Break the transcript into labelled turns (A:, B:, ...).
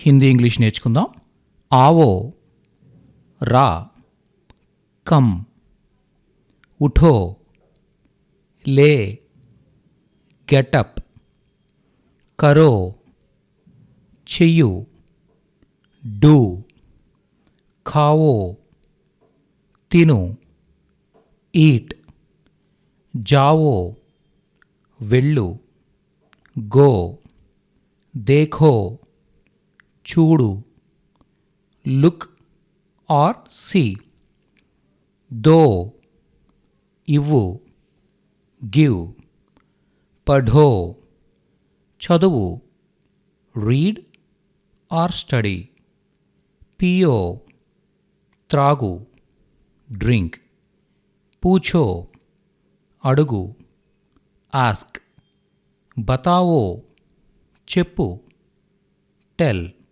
A: Hindi English నేర్చుకుందాం. आवो రా, కమ్, ఉఠో, లే, గెటప్, కరో, చెయ్యు, డూ, ఖావో, తిను, ఈట్, జావో, వెళ్ళు, గో, దేఖో, చూడు, లుక్ ఆర్ సీ, దో, ఇవ్వు, గివ్, పఢో, చదువు, రీడ్ ఆర్ స్టడీ, పియో, త్రాగు, డ్రింక్, పూఛో, అడుగు, ఆస్క్, బతావో, చెప్పు, టెల్.